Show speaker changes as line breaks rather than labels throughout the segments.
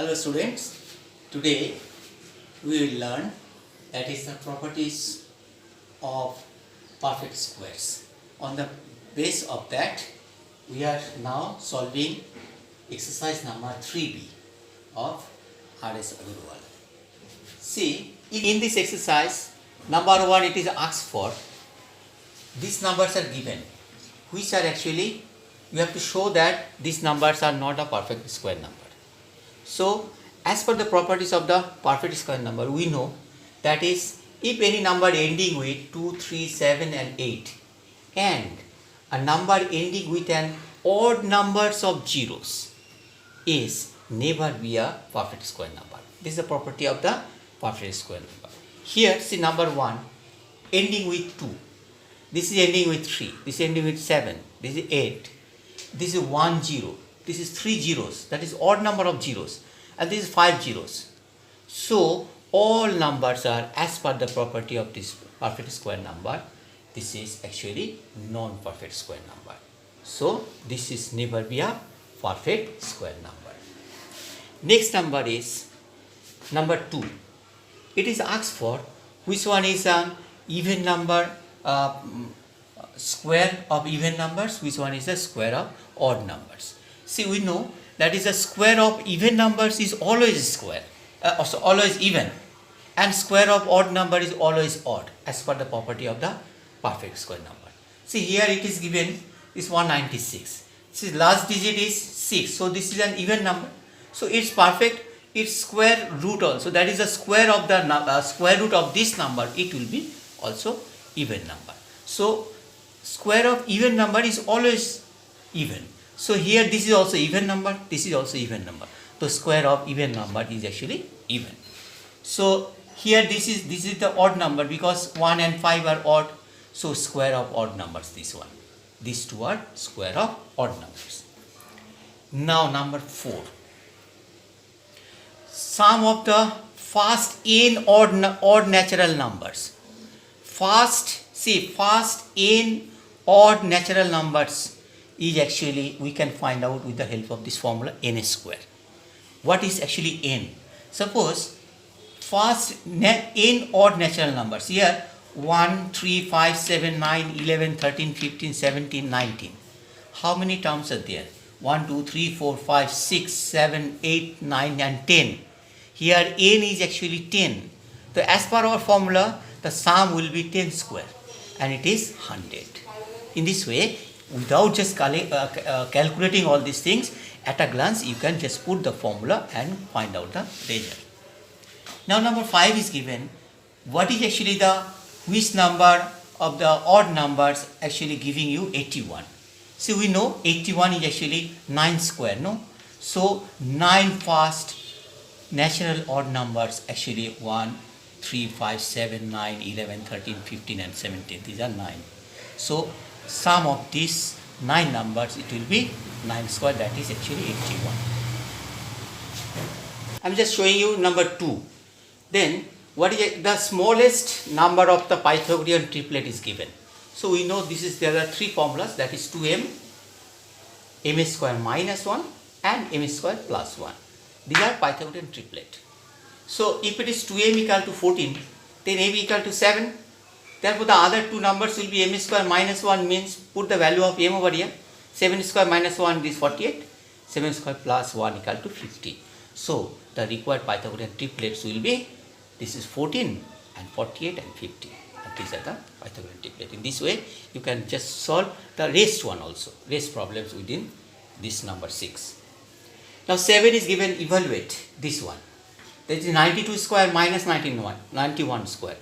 Hello students, today we will learn that is the properties of perfect squares. On the base of that, we are now solving exercise number 3B of R.S. Agarwal. See, in this exercise, number 1 it is asked for, these numbers are given, which are actually, you have to show that these numbers are not a perfect square number. So, as per the properties of the perfect square number, we know that is, if any number ending with 2, 3, 7 and 8 and a number ending with an odd numbers of zeros is never be a perfect square number. This is the property of the perfect square number. Here, see number 1 ending with 2. This is ending with 3. This is ending with 7. This is 8. This is 1 0. This is 3 zeros. That is odd number of zeros. And this is 5 zeros. So, all numbers are as per the property of this perfect square number. This is actually non-perfect square number. So, this is never be a perfect square number. Next number is number 2. It is asked for which one is an even number, square of even numbers, which one is a square of odd numbers. See, we know that is a square of even numbers is always square, always even, and square of odd number is always odd as per the property of the perfect square number. See, here it is given is 196. See, last digit is 6, so this is an even number. So it's perfect. Its square root also, that is the square of the square root of this number, it will be also even number. So square of even number is always even. So here this is also even number, this is also even number. The square of even number is actually even. So here this is the odd number because 1 and 5 are odd. So square of odd numbers, this one. These two are square of odd numbers. Now number 4. Sum of the first n odd natural numbers. First n odd natural numbers is actually, we can find out with the help of this formula n square. What is actually n? Suppose first n odd natural numbers. Here 1, 3, 5, 7, 9, 11, 13, 15, 17, 19. How many terms are there? 1, 2, 3, 4, 5, 6, 7, 8, 9 and 10. Here n is actually 10. So as per our formula, the sum will be 10 square and it is 100. In this way, without just calculating all these things, at a glance you can just put the formula and find out the result. Now number 5 is given. What is actually which number of the odd numbers actually giving you 81? See, we know 81 is actually 9 square, no? So 9 first natural odd numbers actually 1, 3, 5, 7, 9, 11, 13, 15 and 17. These are 9. So sum of these 9 numbers, it will be 9 square, that is actually 81. I am just showing you number 2. Then what is the smallest number of the Pythagorean triplet is given. So we know there are 3 formulas, that is 2m, m square minus 1 and m square plus 1. These are Pythagorean triplet. So if it is 2m equal to 14, then m equal to 7. Therefore the other 2 numbers will be m square minus 1, means put the value of m over here. 7 square minus 1 is 48. 7 square plus 1 equal to 50. So the required Pythagorean triplets will be, this is 14 and 48 and 50. And these are the Pythagorean triplet. In this way you can just solve the rest one also, rest problems within this number 6. Now 7 is given, evaluate this one. That is 92 square minus 91 square.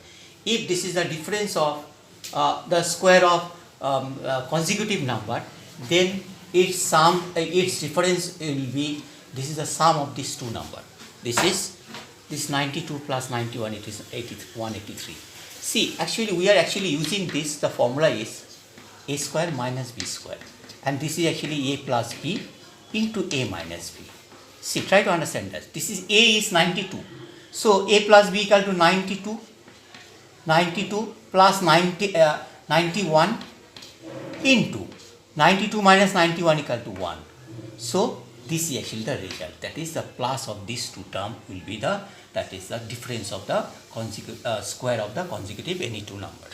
If this is the difference of the square of consecutive number, then its difference will be, this is the sum of these 2 numbers. This 92 plus 91, it is 183. See, actually we are actually using this, the formula is a square minus b square. And this is actually a plus b into a minus b. See, try to understand that. This is a is 92. So a plus b equal to 92. 92 plus 91 into 92 minus 91 equal to 1. So this is actually the result. That is the plus of these two terms will be the, that is the difference of the square of the consecutive any two number.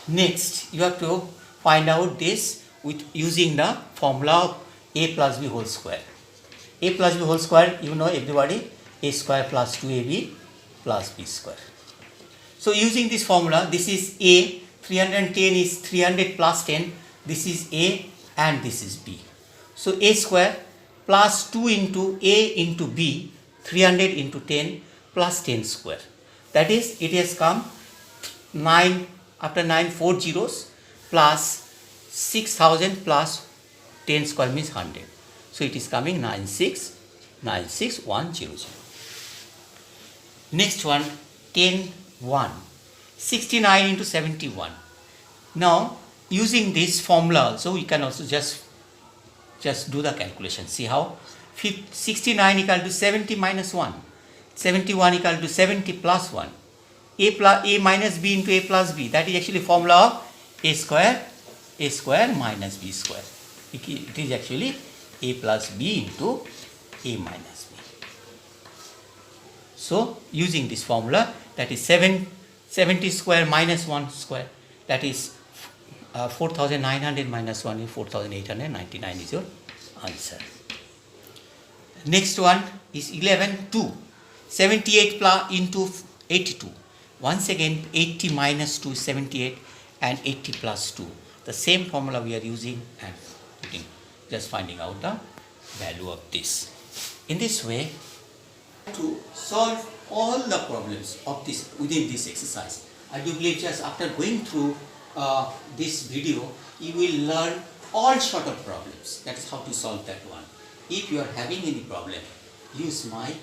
Next, you have to find out this with using the formula of a plus b whole square. A plus b whole square, you know everybody, a square plus 2ab plus b square. So using this formula, this is a, 310 is 300 plus 10, this is a and this is b. So a square plus 2 into a into b, 300 into 10 plus 10 square. That is, it has come 9, after 9 4 zeros plus 6000 plus 10 square means 100. So it is coming 9696100. Next one, 10 1, 69 into 71. Now using this formula also we can also just do the calculation. See how? 69 equal to 70 minus 1, 71 equal to 70 plus 1, a minus b into a plus b. That is actually formula of a square minus b square. It is actually a plus b into a minus b. So using this formula, that is 70 square minus 1 square, that is 4900 minus 1 is 4899 is your answer. Next one is 11 2, 78 plus into 82. Once again 80 minus 2 is 78 and 80 plus 2. The same formula we are using and putting, just finding out the value of this. In this way, to solve all the problems of this within this exercise, I do believe just after going through this video, you will learn all sort of problems. That is how to solve that one. If you are having any problem, use my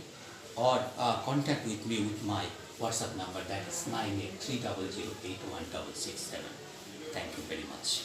or contact with me with my WhatsApp number, that is 9830081667. Thank you very much.